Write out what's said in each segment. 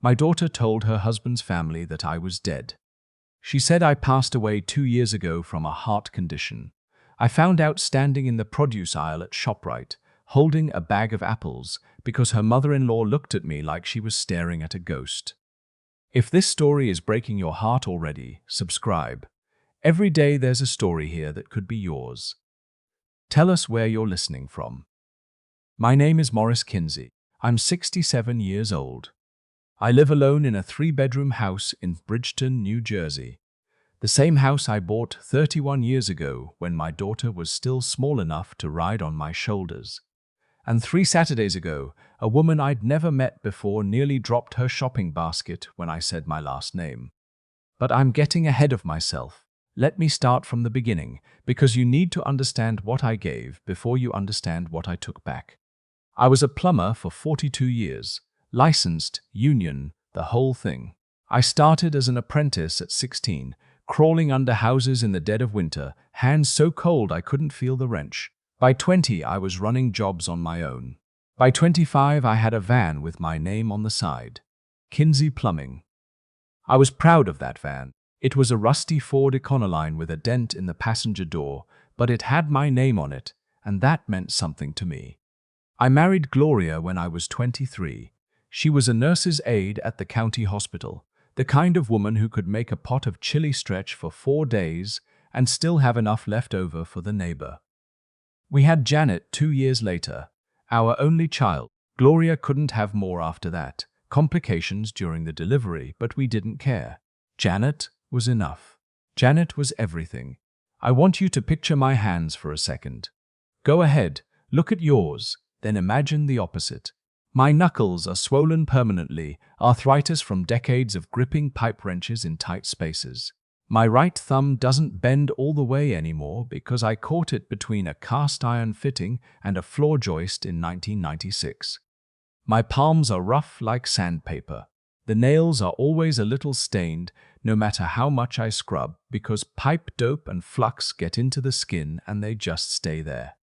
My daughter told her husband's family that I was dead. She said I passed away 2 years ago from a heart condition. I found out standing in the produce aisle at ShopRite, holding a bag of apples, because her mother-in-law looked at me like she was staring at a ghost. If this story is breaking your heart already, subscribe. Every day there's a story here that could be yours. Tell us where you're listening from. My name is Maurice Kinsey. I'm 67 years old. I live alone in a 3-bedroom house in Bridgeton, New Jersey. The same house I bought 31 years ago when my daughter was still small enough to ride on my shoulders. And 3 Saturdays ago, a woman I'd never met before nearly dropped her shopping basket when I said my last name. But I'm getting ahead of myself. Let me start from the beginning, because you need to understand what I gave before you understand what I took back. I was a plumber for 42 years, licensed, union, the whole thing. I started as an apprentice at 16, crawling under houses in the dead of winter, hands so cold I couldn't feel the wrench. By 20, I was running jobs on my own. By 25, I had a van with my name on the side. Kinsey Plumbing. I was proud of that van. It was a rusty Ford Econoline with a dent in the passenger door, but it had my name on it, and that meant something to me. I married Gloria when I was 23. She was a nurse's aide at the county hospital, the kind of woman who could make a pot of chili stretch for 4 days and still have enough left over for the neighbor. We had Janet 2 years later, our only child. Gloria couldn't have more after that. Complications during the delivery, but we didn't care. Janet was enough. Janet was everything. I want you to picture my hands for a second. Go ahead, look at yours, then imagine the opposite. My knuckles are swollen permanently, arthritis from decades of gripping pipe wrenches in tight spaces. My right thumb doesn't bend all the way anymore because I caught it between a cast iron fitting and a floor joist in 1996. My palms are rough like sandpaper. The nails are always a little stained, no matter how much I scrub, because pipe dope and flux get into the skin and they just stay there.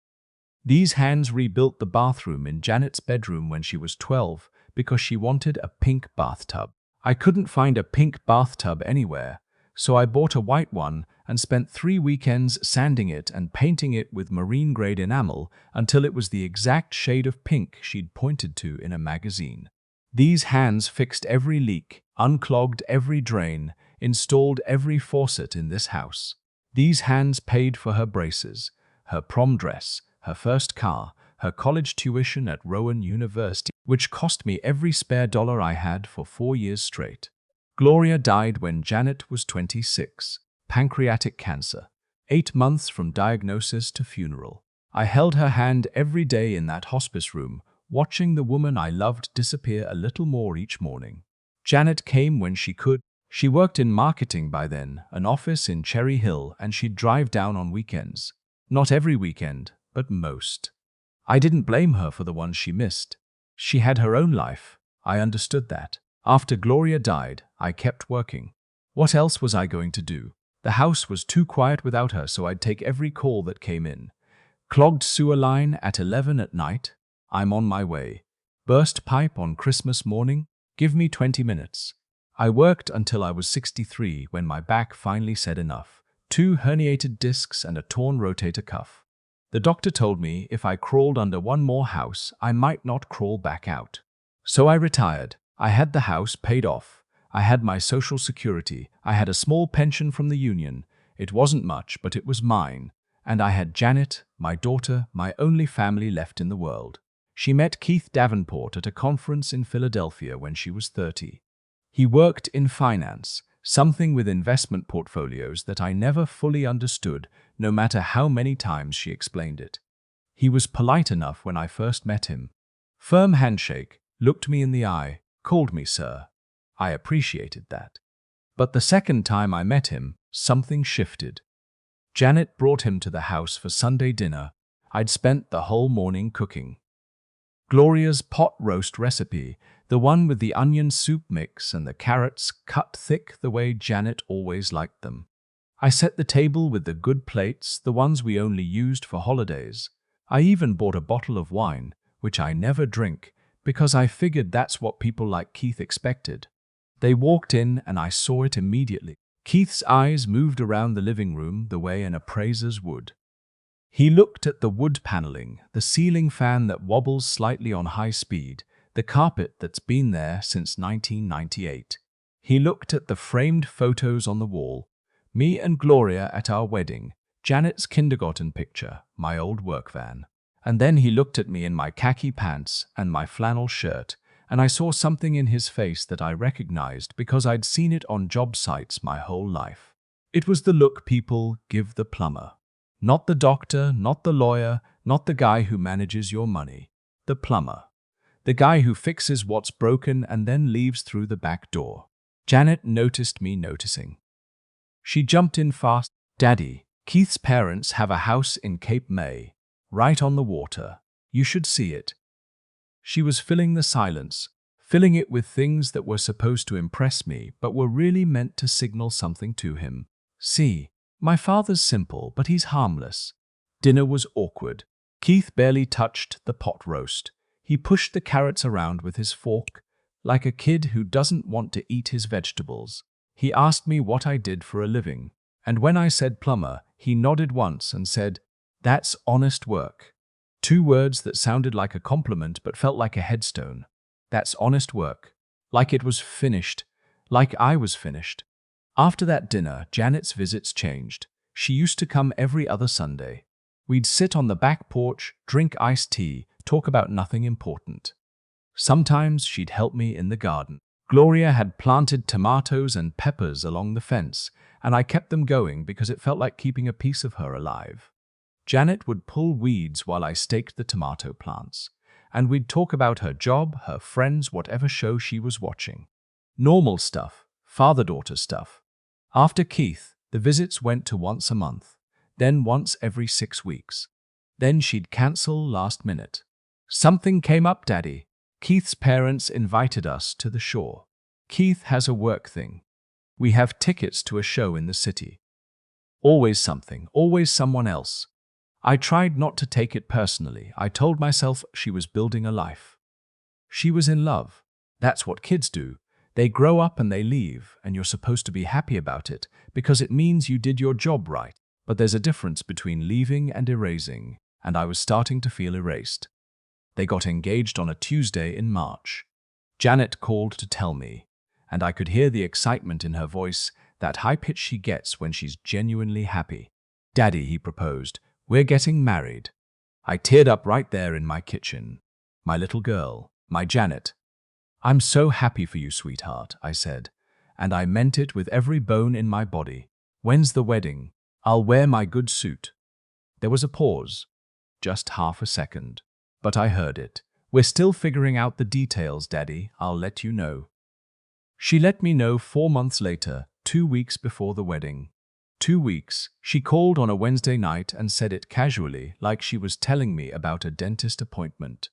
These hands rebuilt the bathroom in Janet's bedroom when she was 12 because she wanted a pink bathtub. I couldn't find a pink bathtub anywhere, so I bought a white one and spent 3 weekends sanding it and painting it with marine-grade enamel until it was the exact shade of pink she'd pointed to in a magazine. These hands fixed every leak, unclogged every drain, installed every faucet in this house. These hands paid for her braces, her prom dress, her first car, her college tuition at Rowan University, which cost me every spare dollar I had for 4 years straight. Gloria died when Janet was 26, pancreatic cancer, 8 months from diagnosis to funeral. I held her hand every day in that hospice room, watching the woman I loved disappear a little more each morning. Janet came when she could. She worked in marketing by then, an office in Cherry Hill, and she'd drive down on weekends. Not every weekend, but most. I didn't blame her for the ones she missed. She had her own life. I understood that. After Gloria died, I kept working. What else was I going to do? The house was too quiet without her, so I'd take every call that came in. Clogged sewer line at 11 at night? I'm on my way. Burst pipe on Christmas morning? Give me 20 minutes. I worked until I was 63 when my back finally said enough. 2 herniated discs and a torn rotator cuff. The doctor told me if I crawled under one more house, I might not crawl back out. So I retired. I had the house paid off. I had my Social Security. I had a small pension from the union. It wasn't much, but it was mine. And I had Janet, my daughter, my only family left in the world. She met Keith Davenport at a conference in Philadelphia when she was 30. He worked in finance, something with investment portfolios that I never fully understood, no matter how many times she explained it. He was polite enough when I first met him. Firm handshake, looked me in the eye, called me sir. I appreciated that. But the second time I met him, something shifted. Janet brought him to the house for Sunday dinner. I'd spent the whole morning cooking. Gloria's pot roast recipe, the one with the onion soup mix and the carrots cut thick the way Janet always liked them. I set the table with the good plates, the ones we only used for holidays. I even bought a bottle of wine, which I never drink, because I figured that's what people like Keith expected. They walked in and I saw it immediately. Keith's eyes moved around the living room the way an appraiser's would. He looked at the wood paneling, the ceiling fan that wobbles slightly on high speed, the carpet that's been there since 1998. He looked at the framed photos on the wall, me and Gloria at our wedding, Janet's kindergarten picture, my old work van. And then he looked at me in my khaki pants and my flannel shirt, and I saw something in his face that I recognized because I'd seen it on job sites my whole life. It was the look people give the plumber. Not the doctor, not the lawyer, not the guy who manages your money. The plumber. The guy who fixes what's broken and then leaves through the back door. Janet noticed me noticing. She jumped in fast. Daddy, Keith's parents have a house in Cape May, right on the water. You should see it. She was filling the silence, filling it with things that were supposed to impress me but were really meant to signal something to him. See, my father's simple, but he's harmless. Dinner was awkward. Keith barely touched the pot roast. He pushed the carrots around with his fork, like a kid who doesn't want to eat his vegetables. He asked me what I did for a living, and when I said plumber, he nodded once and said, "That's honest work." 2 words that sounded like a compliment but felt like a headstone. That's honest work. Like it was finished. Like I was finished. After that dinner, Janet's visits changed. She used to come every other Sunday. We'd sit on the back porch, drink iced tea, talk about nothing important. Sometimes she'd help me in the garden. Gloria had planted tomatoes and peppers along the fence, and I kept them going because it felt like keeping a piece of her alive. Janet would pull weeds while I staked the tomato plants, and we'd talk about her job, her friends, whatever show she was watching. Normal stuff, father-daughter stuff. After Keith, the visits went to once a month, then once every 6 weeks. Then she'd cancel last minute. Something came up, Daddy. Keith's parents invited us to the shore. Keith has a work thing. We have tickets to a show in the city. Always something, always someone else. I tried not to take it personally. I told myself she was building a life. She was in love. That's what kids do. They grow up and they leave, and you're supposed to be happy about it because it means you did your job right. But there's a difference between leaving and erasing, and I was starting to feel erased. They got engaged on a Tuesday in March. Janet called to tell me, and I could hear the excitement in her voice, that high pitch she gets when she's genuinely happy. "Daddy," he proposed, "we're getting married." I teared up right there in my kitchen. My little girl, my Janet. "I'm so happy for you, sweetheart," I said, and I meant it with every bone in my body. "When's the wedding? I'll wear my good suit." There was a pause, just half a second, but I heard it. "We're still figuring out the details, Daddy. I'll let you know." She let me know 4 months later, 2 weeks before the wedding. 2 weeks. She called on a Wednesday night and said it casually, like she was telling me about a dentist appointment.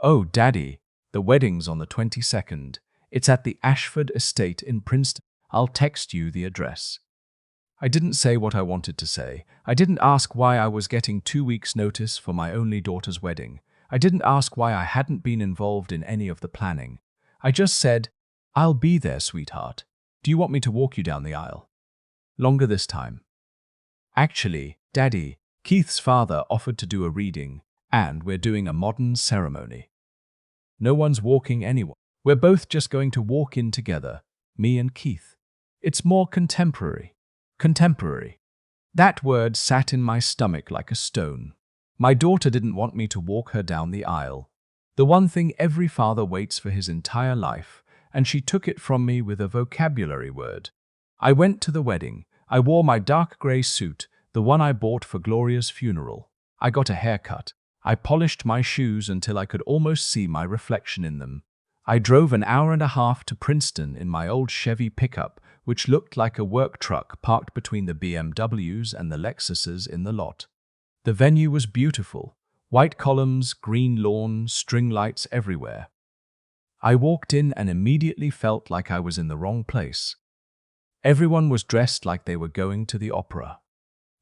"Oh, Daddy, the wedding's on the 22nd. It's at the Ashford Estate in Princeton. I'll text you the address." I didn't say what I wanted to say. I didn't ask why I was getting 2 weeks' notice for my only daughter's wedding. I didn't ask why I hadn't been involved in any of the planning. I just said, "I'll be there, sweetheart. Do you want me to walk you down the aisle?" Longer this time. "Actually, Daddy, Keith's father offered to do a reading, and we're doing a modern ceremony. No one's walking anyone. We're both just going to walk in together, me and Keith. It's more contemporary." Contemporary. That word sat in my stomach like a stone. My daughter didn't want me to walk her down the aisle. The one thing every father waits for his entire life, and she took it from me with a vocabulary word. I went to the wedding. I wore my dark grey suit, the one I bought for Gloria's funeral. I got a haircut. I polished my shoes until I could almost see my reflection in them. I drove an hour and a half to Princeton in my old Chevy pickup, which looked like a work truck parked between the BMWs and the Lexuses in the lot. The venue was beautiful. White columns, green lawn, string lights everywhere. I walked in and immediately felt like I was in the wrong place. Everyone was dressed like they were going to the opera.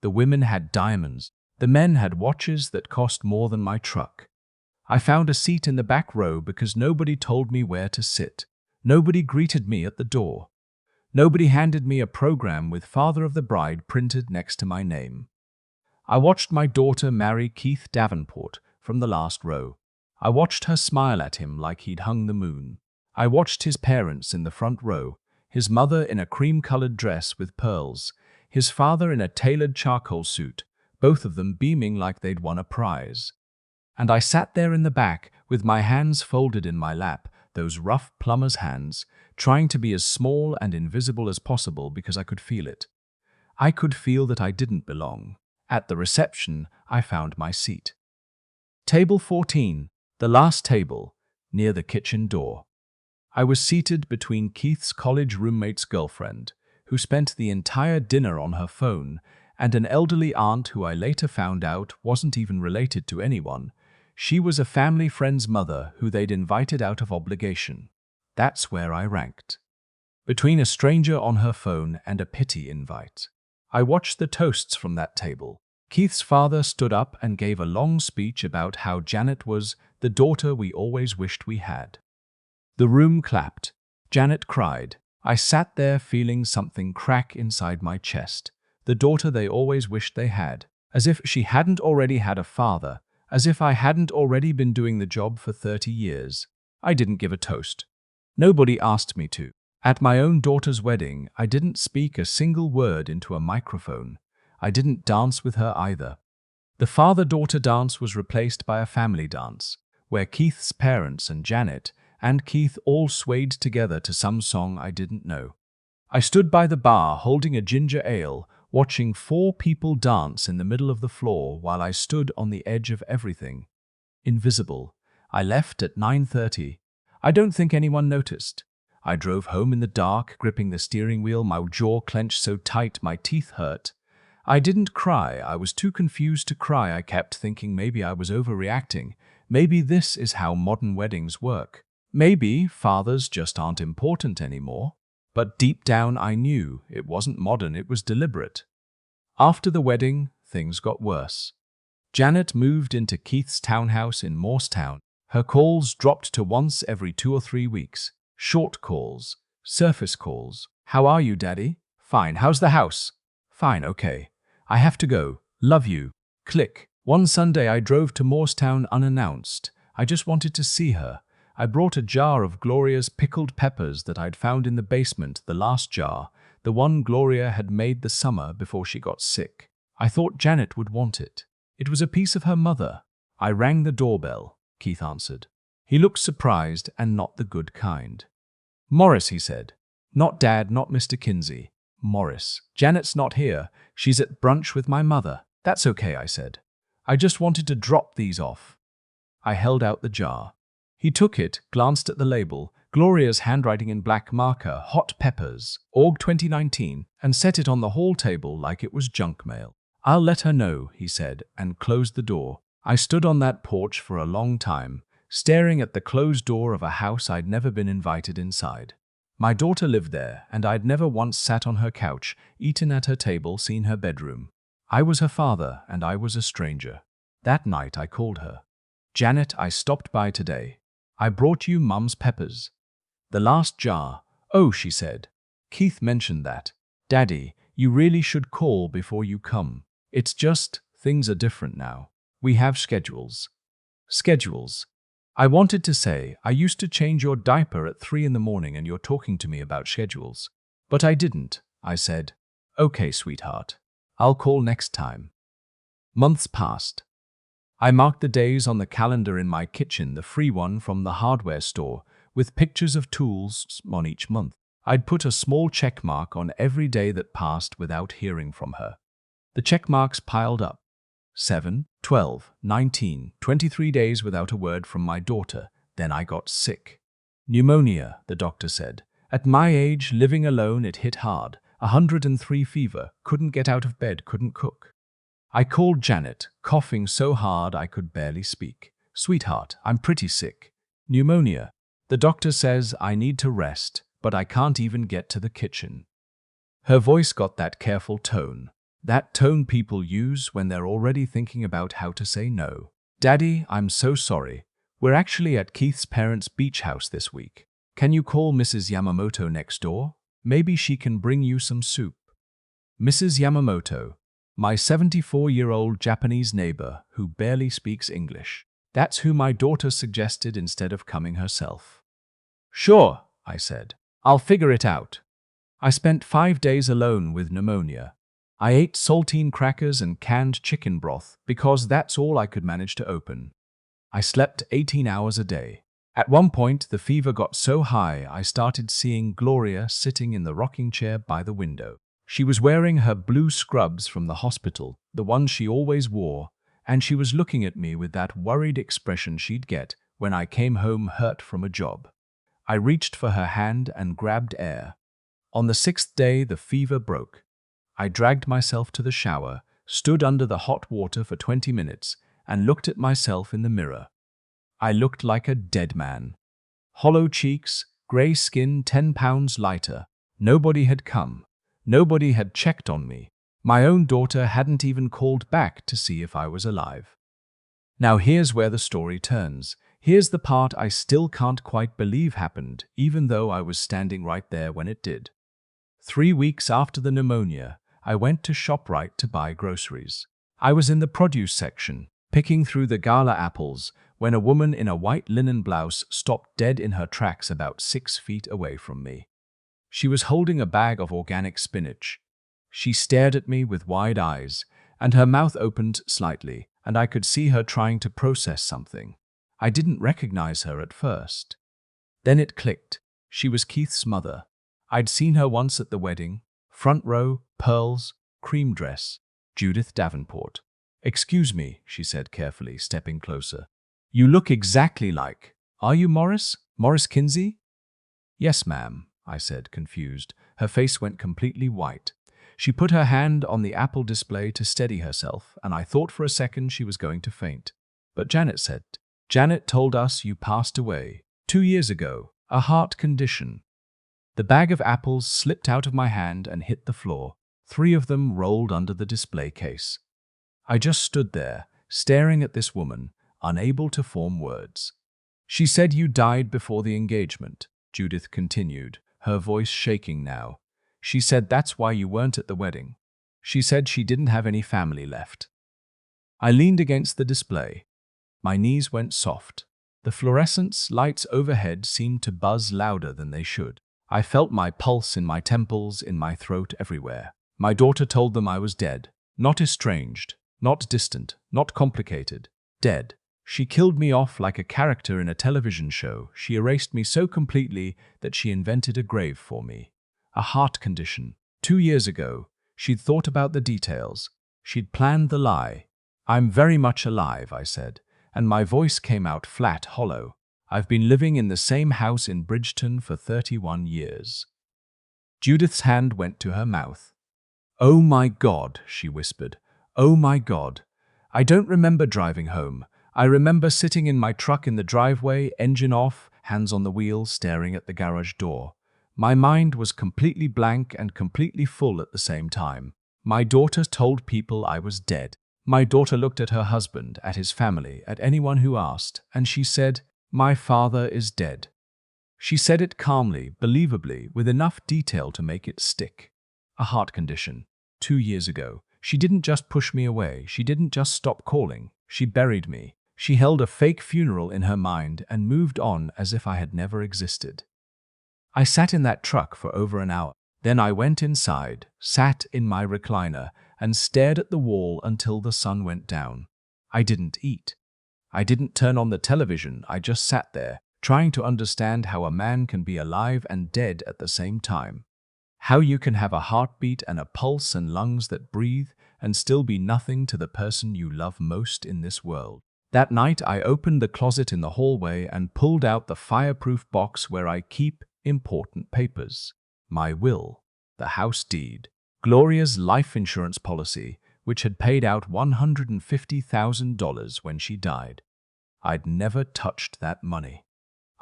The women had diamonds. The men had watches that cost more than my truck. I found a seat in the back row because nobody told me where to sit. Nobody greeted me at the door. Nobody handed me a program with Father of the Bride printed next to my name. I watched my daughter marry Keith Davenport from the last row. I watched her smile at him like he'd hung the moon. I watched his parents in the front row, his mother in a cream-colored dress with pearls, his father in a tailored charcoal suit, both of them beaming like they'd won a prize. And I sat there in the back with my hands folded in my lap, those rough plumber's hands, trying to be as small and invisible as possible because I could feel it. I could feel that I didn't belong. At the reception, I found my seat. Table 14, the last table, near the kitchen door. I was seated between Keith's college roommate's girlfriend, who spent the entire dinner on her phone, and an elderly aunt who I later found out wasn't even related to anyone. She was a family friend's mother who they'd invited out of obligation. That's where I ranked. Between a stranger on her phone and a pity invite. I watched the toasts from that table. Keith's father stood up and gave a long speech about how Janet was the daughter we always wished we had. The room clapped. Janet cried. I sat there feeling something crack inside my chest. The daughter they always wished they had. As if she hadn't already had a father. As if I hadn't already been doing the job for 30 years. I didn't give a toast. Nobody asked me to. At my own daughter's wedding, I didn't speak a single word into a microphone. I didn't dance with her either. The father-daughter dance was replaced by a family dance, where Keith's parents and Janet and Keith all swayed together to some song I didn't know. I stood by the bar holding a ginger ale, watching 4 people dance in the middle of the floor while I stood on the edge of everything. Invisible. I left at 9:30. I don't think anyone noticed. I drove home in the dark, gripping the steering wheel, my jaw clenched so tight my teeth hurt. I didn't cry. I was too confused to cry. I kept thinking maybe I was overreacting. Maybe this is how modern weddings work. Maybe fathers just aren't important anymore. But deep down I knew it wasn't modern, it was deliberate. After the wedding, things got worse. Janet moved into Keith's townhouse in Morristown. Her calls dropped to once every 2 or 3 weeks. Short calls, surface calls. How are you, Daddy? Fine. How's the house? Fine, okay. I have to go. Love you. Click. One Sunday I drove to Morristown unannounced. I just wanted to see her. I brought a jar of Gloria's pickled peppers that I'd found in the basement, the last jar, the one Gloria had made the summer before she got sick. I thought Janet would want it. It was a piece of her mother. I rang the doorbell. Keith answered. He looked surprised and not the good kind. Morris, he said. Not Dad, not Mr. Kinsey. Morris. Janet's not here. She's at brunch with my mother. That's okay, I said. I just wanted to drop these off. I held out the jar. He took it, glanced at the label, Gloria's handwriting in black marker, hot peppers, Aug 2019, and set it on the hall table like it was junk mail. I'll let her know, he said, and closed the door. I stood on that porch for a long time, staring at the closed door of a house I'd never been invited inside. My daughter lived there, and I'd never once sat on her couch, eaten at her table, seen her bedroom. I was her father, and I was a stranger. That night I called her. Janet, I stopped by today. I brought you Mum's peppers. The last jar. Oh, she said. Keith mentioned that. Daddy, you really should call before you come. It's just, things are different now. We have schedules. Schedules. I wanted to say, I used to change your diaper at 3 in the morning and you're talking to me about schedules. But I didn't. I said, okay, sweetheart. I'll call next time. Months passed. I marked the days on the calendar in my kitchen, the free one from the hardware store, with pictures of tools on each month. I'd put a small check mark on every day that passed without hearing from her. The check marks piled up. 7, 12, 19, 23 days without a word from my daughter. Then I got sick. Pneumonia, the doctor said. At my age, living alone, it hit hard. 103 fever, couldn't get out of bed, couldn't cook. I called Janet, coughing so hard I could barely speak. Sweetheart, I'm pretty sick. Pneumonia. The doctor says I need to rest, but I can't even get to the kitchen. Her voice got that careful tone. That tone people use when they're already thinking about how to say no. Daddy, I'm so sorry. We're actually at Keith's parents' beach house this week. Can you call Mrs. Yamamoto next door? Maybe she can bring you some soup. Mrs. Yamamoto, my 74-year-old Japanese neighbor who barely speaks English. That's who my daughter suggested instead of coming herself. Sure, I said. I'll figure it out. I spent 5 days alone with pneumonia. I ate saltine crackers and canned chicken broth because that's all I could manage to open. I slept 18 hours a day. At one point, the fever got so high I started seeing Gloria sitting in the rocking chair by the window. She was wearing her blue scrubs from the hospital, the ones she always wore, and she was looking at me with that worried expression she'd get when I came home hurt from a job. I reached for her hand and grabbed air. On the 6th day, the fever broke. I dragged myself to the shower, stood under the hot water for 20 minutes, and looked at myself in the mirror. I looked like a dead man. Hollow cheeks, grey skin 10 pounds lighter. Nobody had come. Nobody had checked on me. My own daughter hadn't even called back to see if I was alive. Now here's where the story turns. Here's the part I still can't quite believe happened, even though I was standing right there when it did. 3 weeks after the pneumonia, I went to ShopRite to buy groceries. I was in the produce section, picking through the gala apples, when a woman in a white linen blouse stopped dead in her tracks about 6 feet away from me. She was holding a bag of organic spinach. She stared at me with wide eyes, and her mouth opened slightly, and I could see her trying to process something. I didn't recognize her at first. Then it clicked. She was Keith's mother. I'd seen her once at the wedding. Front row, pearls, cream dress. Judith Davenport. Excuse me, she said carefully, stepping closer. You look exactly like. Are you Morris? Morris Kinsey? Yes, ma'am, I said, confused. Her face went completely white. She put her hand on the apple display to steady herself, and I thought for a second she was going to faint. But Janet said, Janet told us you passed away 2 years ago, a heart condition. The bag of apples slipped out of my hand and hit the floor. 3 of them rolled under the display case. I just stood there, staring at this woman, unable to form words. She said you died before the engagement, Judith continued, her voice shaking now. She said that's why you weren't at the wedding. She said she didn't have any family left. I leaned against the display. My knees went soft. The fluorescence lights overhead seemed to buzz louder than they should. I felt my pulse in my temples, in my throat, everywhere. My daughter told them I was dead. Not estranged, not distant, not complicated. Dead. She killed me off like a character in a television show. She erased me so completely that she invented a grave for me. A heart condition. 2 years ago, she'd thought about the details. She'd planned the lie. I'm very much alive, I said, and my voice came out flat, hollow. I've been living in the same house in Bridgeton for 31 years. Judith's hand went to her mouth. Oh my God, she whispered. Oh my God. I don't remember driving home. I remember sitting in my truck in the driveway, engine off, hands on the wheel, staring at the garage door. My mind was completely blank and completely full at the same time. My daughter told people I was dead. My daughter looked at her husband, at his family, at anyone who asked, and she said, "My father is dead." She said it calmly, believably, with enough detail to make it stick. A heart condition. 2 years ago. She didn't just push me away. She didn't just stop calling. She buried me. She held a fake funeral in her mind and moved on as if I had never existed. I sat in that truck for over an hour. Then I went inside, sat in my recliner, and stared at the wall until the sun went down. I didn't eat. I didn't turn on the television. I just sat there, trying to understand how a man can be alive and dead at the same time. How you can have a heartbeat and a pulse and lungs that breathe and still be nothing to the person you love most in this world. That night, I opened the closet in the hallway and pulled out the fireproof box where I keep important papers. My will, the house deed, Gloria's life insurance policy, which had paid out $150,000 when she died. I'd never touched that money.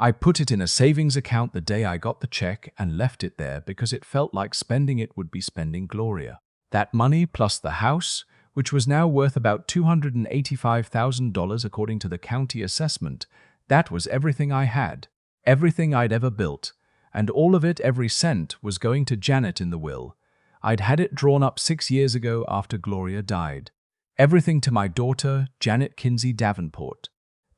I put it in a savings account the day I got the check and left it there because it felt like spending it would be spending Gloria. That money plus the house, which was now worth about $285,000 according to the county assessment, That was everything I had, everything I'd ever built, and all of it, every cent, was going to Janet in the will. I'd had it drawn up 6 years ago after Gloria died. Everything to my daughter, Janet Kinsey Davenport.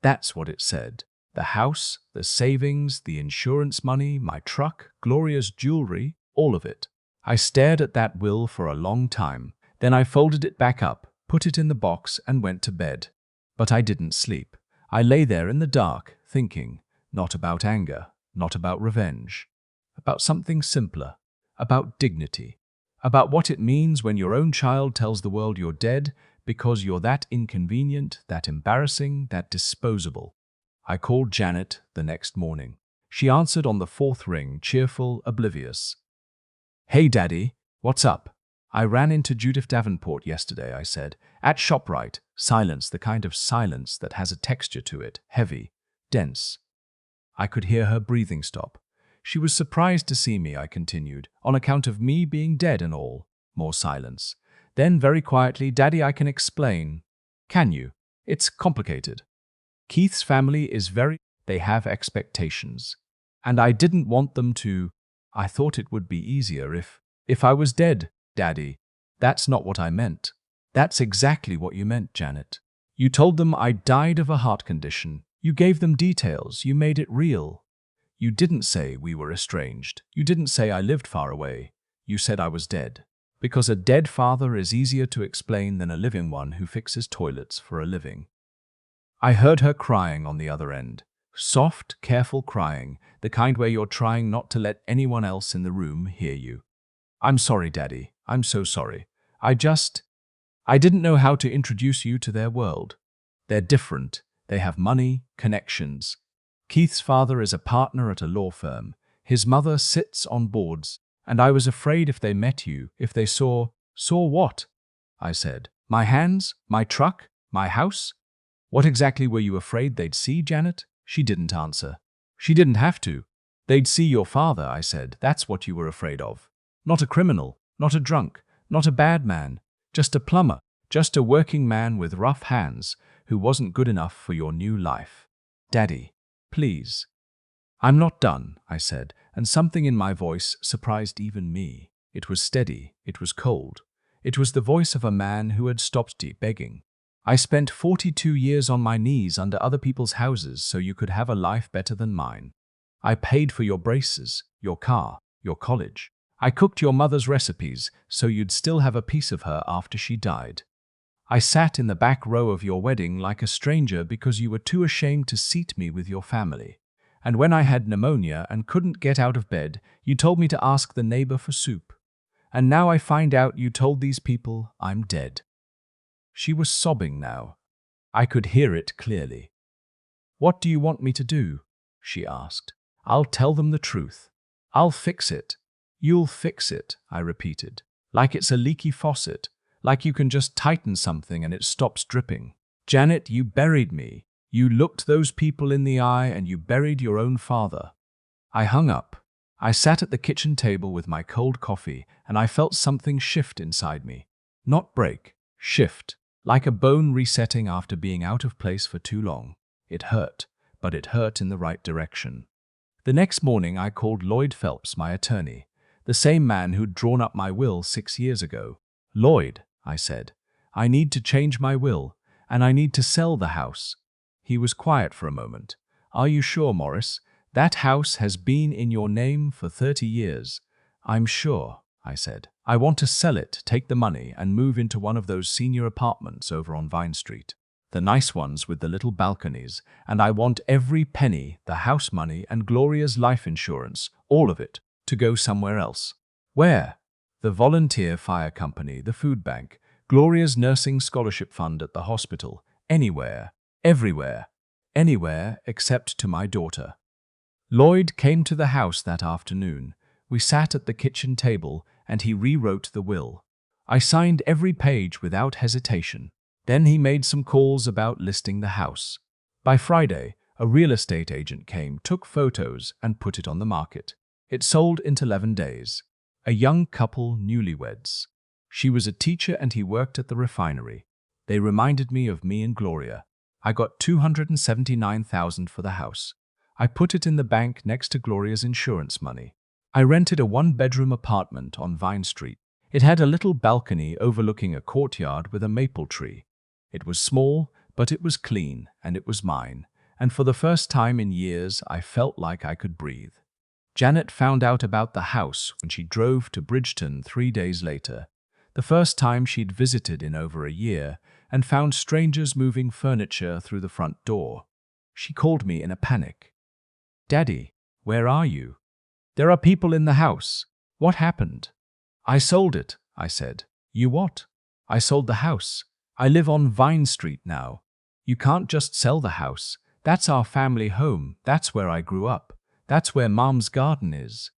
That's what it said. The house, the savings, the insurance money, my truck, Gloria's jewelry, all of it. I stared at that will for a long time. Then I folded it back up, put it in the box, and went to bed. But I didn't sleep. I lay there in the dark, thinking, not about anger, not about revenge, about something simpler, about dignity, about what it means when your own child tells the world you're dead because you're that inconvenient, that embarrassing, that disposable. I called Janet the next morning. She answered on the fourth ring, cheerful, oblivious. "Hey, Daddy, what's up?" "I ran into Judith Davenport yesterday," I said. "At ShopRite." Silence, the kind of silence that has a texture to it, heavy, dense. I could hear her breathing stop. "She was surprised to see me," I continued, "on account of me being dead and all." More silence. Then, very quietly, "Daddy, I can explain." "Can you?" "It's complicated. Keith's family is they have expectations. And I didn't want them to. I thought it would be easier if I was dead, Daddy." "That's not what I meant." "That's exactly what you meant, Janet. You told them I died of a heart condition. You gave them details. You made it real. You didn't say we were estranged. You didn't say I lived far away. You said I was dead. Because a dead father is easier to explain than a living one who fixes toilets for a living." I heard her crying on the other end. Soft, careful crying, the kind where you're trying not to let anyone else in the room hear you. "I'm sorry, Daddy. I'm so sorry. I didn't know how to introduce you to their world. They're different. They have money, connections. Keith's father is a partner at a law firm. His mother sits on boards. And I was afraid if they met you, if they saw..." "Saw what?" I said. "My hands? My truck? My house?" "What exactly were you afraid they'd see, Janet?" She didn't answer. "She didn't have to. They'd see your father," I said. "That's what you were afraid of. Not a criminal, not a drunk, not a bad man, just a plumber, just a working man with rough hands who wasn't good enough for your new life. Daddy, please." "I'm not done," I said, and something in my voice surprised even me. It was steady, it was cold. It was the voice of a man who had stopped begging. "I spent 42 years on my knees under other people's houses so you could have a life better than mine. I paid for your braces, your car, your college. I cooked your mother's recipes so you'd still have a piece of her after she died. I sat in the back row of your wedding like a stranger because you were too ashamed to seat me with your family. And when I had pneumonia and couldn't get out of bed, you told me to ask the neighbor for soup. And now I find out you told these people I'm dead." She was sobbing now. I could hear it clearly. "What do you want me to do?" she asked. "I'll tell them the truth. I'll fix it." "You'll fix it," I repeated, like it's a leaky faucet, like you can just tighten something and it stops dripping. "Janet, you buried me. You looked those people in the eye and you buried your own father." I hung up. I sat at the kitchen table with my cold coffee and I felt something shift inside me. Not break, shift. Like a bone resetting after being out of place for too long. It hurt, but it hurt in the right direction. The next morning I called Lloyd Phelps, my attorney, the same man who'd drawn up my will 6 years ago. "Lloyd," I said, "I need to change my will, and I need to sell the house." He was quiet for a moment. "Are you sure, Morris? That house has been in your name for 30 years. "I'm sure," I said. "I want to sell it, take the money, and move into one of those senior apartments over on Vine Street. The nice ones with the little balconies, and I want every penny, the house money and Gloria's life insurance, all of it, to go somewhere else." "Where?" "The volunteer fire company, the food bank, Gloria's nursing scholarship fund at the hospital, anywhere, everywhere, anywhere except to my daughter." Lloyd came to the house that afternoon. We sat at the kitchen table and he rewrote the will. I signed every page without hesitation. Then he made some calls about listing the house. By Friday, a real estate agent came, took photos, and put it on the market. It sold in 11 days. A young couple, newlyweds. She was a teacher and he worked at the refinery. They reminded me of me and Gloria. I got $279,000 for the house. I put it in the bank next to Gloria's insurance money. I rented a one-bedroom apartment on Vine Street. It had a little balcony overlooking a courtyard with a maple tree. It was small, but it was clean, and it was mine. And for the first time in years, I felt like I could breathe. Janet found out about the house when she drove to Bridgeton 3 days later, the first time she'd visited in over a year, and found strangers moving furniture through the front door. She called me in a panic. "Daddy, where are you? There are people in the house. What happened?" "I sold it," I said. "You what?" "I sold the house. I live on Vine Street now." "You can't just sell the house. That's our family home. That's where I grew up. That's where Mom's garden is."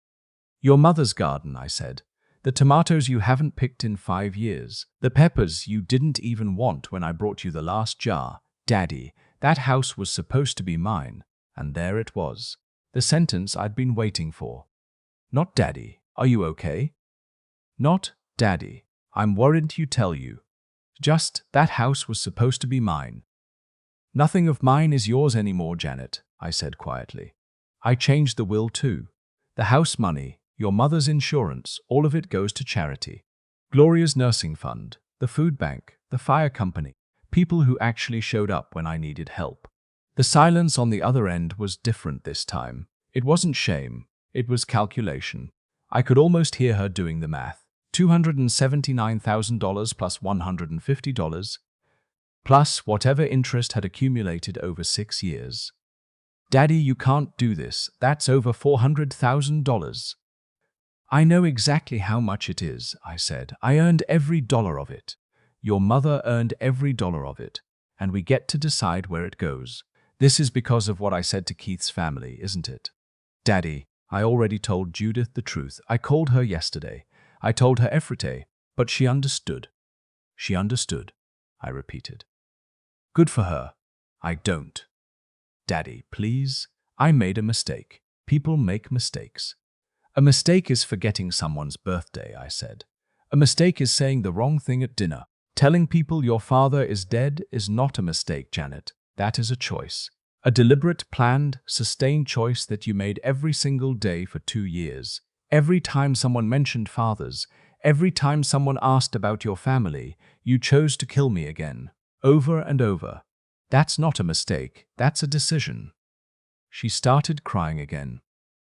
"Your mother's garden," I said. "The tomatoes you haven't picked in 5 years. The peppers you didn't even want when I brought you the last jar. Daddy, that house was supposed to be mine." And there it was. The sentence I'd been waiting for. "Not Daddy, are you okay?" "Not Daddy, I'm worried you tell you. Just, that house was supposed to be mine." "Nothing of mine is yours anymore, Janet," I said quietly. "I changed the will too. The house money, your mother's insurance, all of it goes to charity. Gloria's nursing fund, the food bank, the fire company, people who actually showed up when I needed help." The silence on the other end was different this time. It wasn't shame, it was calculation. I could almost hear her doing the math. $279,000 plus $150, plus whatever interest had accumulated over 6 years. "Daddy, you can't do this. That's over $400,000. "I know exactly how much it is," I said. "I earned every dollar of it. Your mother earned every dollar of it. And we get to decide where it goes. This is because of what I said to Keith's family, isn't it?" "Daddy, I already told Judith the truth. I called her yesterday. I told her every day, but she understood." "She understood," I repeated. "Good for her. I don't." "Daddy, please. I made a mistake. People make mistakes." "A mistake is forgetting someone's birthday," I said. "A mistake is saying the wrong thing at dinner. Telling people your father is dead is not a mistake, Janet. That is a choice. A deliberate, planned, sustained choice that you made every single day for 2 years. Every time someone mentioned fathers, every time someone asked about your family, you chose to kill me again. Over and over. That's not a mistake, that's a decision." She started crying again.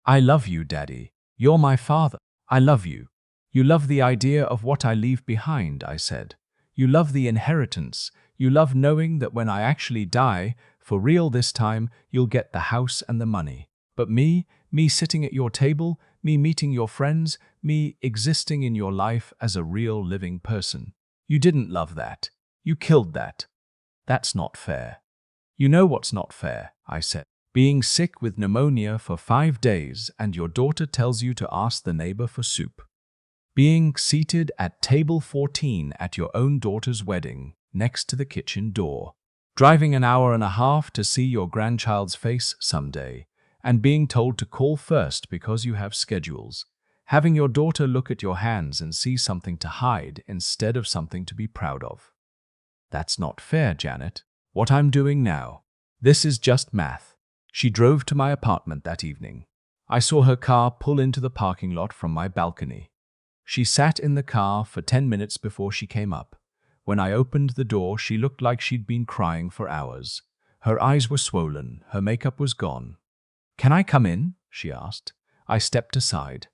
"I love you, Daddy. You're my father. I love you. You love the idea of what I leave behind," I said. "You love the inheritance. You love knowing that when I actually die, for real this time, you'll get the house and the money. But me sitting at your table, me meeting your friends, me existing in your life as a real living person. You didn't love that. You killed that. That's not fair." "You know what's not fair," I said. "Being sick with pneumonia for 5 days and your daughter tells you to ask the neighbor for soup. Being seated at table 14 at your own daughter's wedding, next to the kitchen door. Driving an hour and a half to see your grandchild's face someday, and being told to call first because you have schedules. Having your daughter look at your hands and see something to hide instead of something to be proud of. That's not fair, Janet. What I'm doing now. This is just math." She drove to my apartment that evening. I saw her car pull into the parking lot from my balcony. She sat in the car for 10 minutes before she came up. When I opened the door, she looked like she'd been crying for hours. Her eyes were swollen, her makeup was gone. "Can I come in?" she asked. I stepped aside.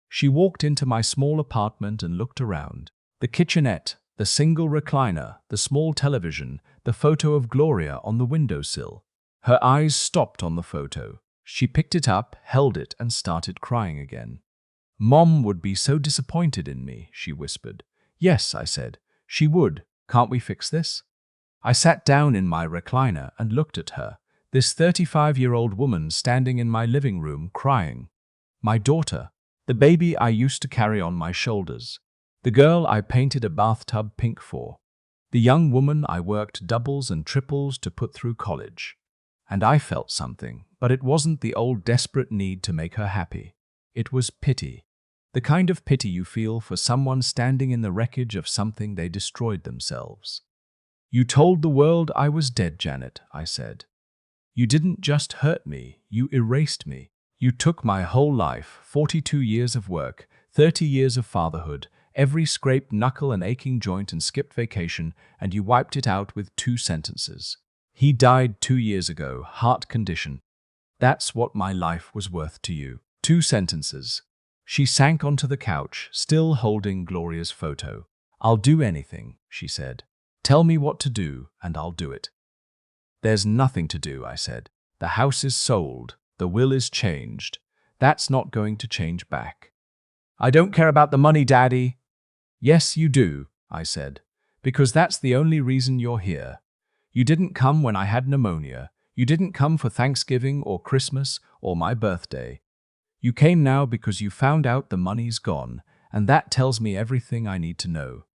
She walked into my small apartment and looked around. The kitchenette, the single recliner, the small television, the photo of Gloria on the windowsill. Her eyes stopped on the photo. She picked it up, held it, and started crying again. "Mom would be so disappointed in me," she whispered. "Yes," I said. "She would. Can't we fix this?" I sat down in my recliner and looked at her, this 35-year-old woman standing in my living room crying. My daughter, the baby I used to carry on my shoulders, the girl I painted a bathtub pink for, the young woman I worked doubles and triples to put through college. And I felt something, but it wasn't the old desperate need to make her happy. It was pity. The kind of pity you feel for someone standing in the wreckage of something they destroyed themselves. You told the world I was dead, Janet, I said. You didn't just hurt me, you erased me. You took my whole life, 42 years of work, 30 years of fatherhood, every scraped knuckle and aching joint and skipped vacation, and you wiped it out with 2 sentences. He died 2 years ago, heart condition. That's what my life was worth to you. 2 sentences. She sank onto the couch, still holding Gloria's photo. I'll do anything, she said. Tell me what to do, and I'll do it. There's nothing to do, I said. The house is sold. The will is changed. That's not going to change back. I don't care about the money, Daddy. Yes, you do, I said, because that's the only reason you're here. You didn't come when I had pneumonia. You didn't come for Thanksgiving or Christmas or my birthday. You came now because you found out the money's gone, and that tells me everything I need to know.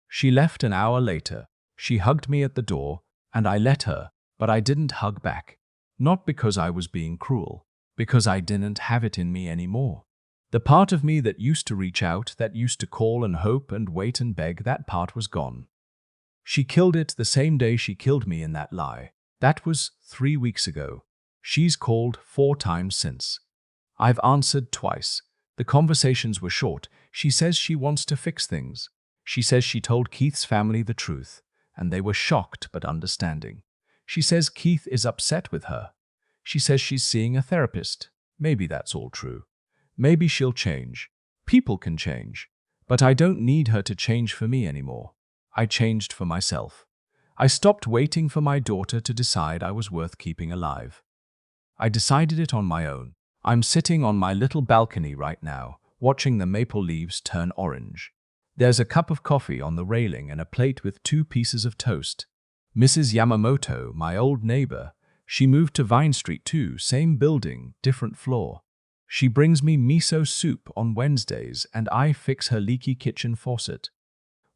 She left an hour later. She hugged me at the door, and I let her, but I didn't hug back. Not because I was being cruel, because I didn't have it in me anymore. The part of me that used to reach out, that used to call and hope and wait and beg, that part was gone. She killed it the same day she killed me in that lie. That was 3 weeks ago. She's called 4 times since. I've answered twice. The conversations were short. She says she wants to fix things. She says she told Keith's family the truth, and they were shocked but understanding. She says Keith is upset with her. She says she's seeing a therapist. Maybe that's all true. Maybe she'll change. People can change. But I don't need her to change for me anymore. I changed for myself. I stopped waiting for my daughter to decide I was worth keeping alive. I decided it on my own. I'm sitting on my little balcony right now, watching the maple leaves turn orange. There's a cup of coffee on the railing and a plate with 2 pieces of toast. Mrs. Yamamoto, my old neighbor, she moved to Vine Street too, same building, different floor. She brings me miso soup on Wednesdays and I fix her leaky kitchen faucet.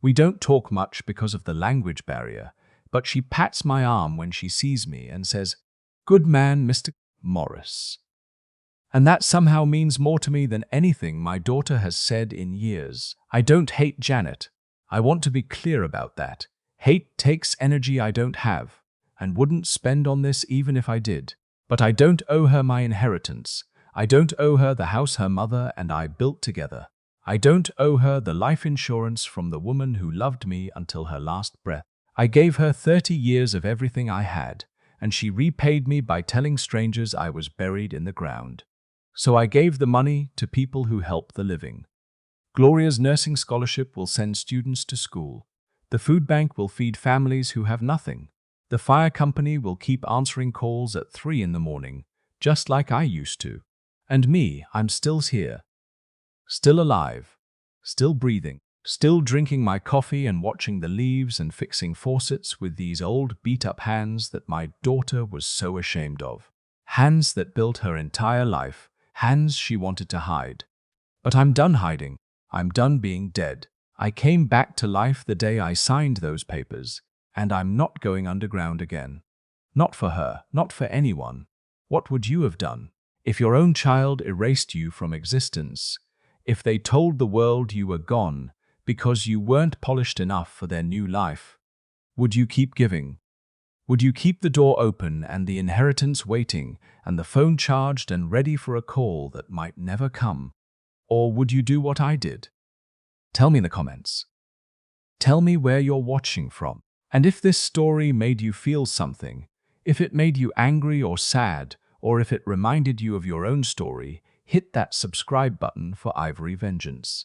We don't talk much because of the language barrier, but she pats my arm when she sees me and says, "Good man, Mr. Morris." And that somehow means more to me than anything my daughter has said in years. I don't hate Janet. I want to be clear about that. Hate takes energy I don't have, and wouldn't spend on this even if I did. But I don't owe her my inheritance. I don't owe her the house her mother and I built together. I don't owe her the life insurance from the woman who loved me until her last breath. I gave her 30 years of everything I had, and she repaid me by telling strangers I was buried in the ground. So I gave the money to people who help the living. Gloria's nursing scholarship will send students to school. The food bank will feed families who have nothing. The fire company will keep answering calls at 3 in the morning, just like I used to. And me, I'm still here. Still alive. Still breathing. Still drinking my coffee and watching the leaves and fixing faucets with these old beat-up hands that my daughter was so ashamed of. Hands that built her entire life. Hands she wanted to hide. But I'm done hiding. I'm done being dead. I came back to life the day I signed those papers, and I'm not going underground again. Not for her, not for anyone. What would you have done? If your own child erased you from existence, if they told the world you were gone because you weren't polished enough for their new life, would you keep giving? Would you keep the door open and the inheritance waiting and the phone charged and ready for a call that might never come? Or would you do what I did? Tell me in the comments. Tell me where you're watching from. And if this story made you feel something, if it made you angry or sad, or if it reminded you of your own story, hit that subscribe button for Ivory Vengeance.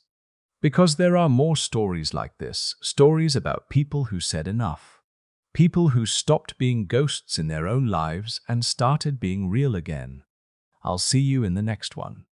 Because there are more stories like this, stories about people who said enough. People who stopped being ghosts in their own lives and started being real again. I'll see you in the next one.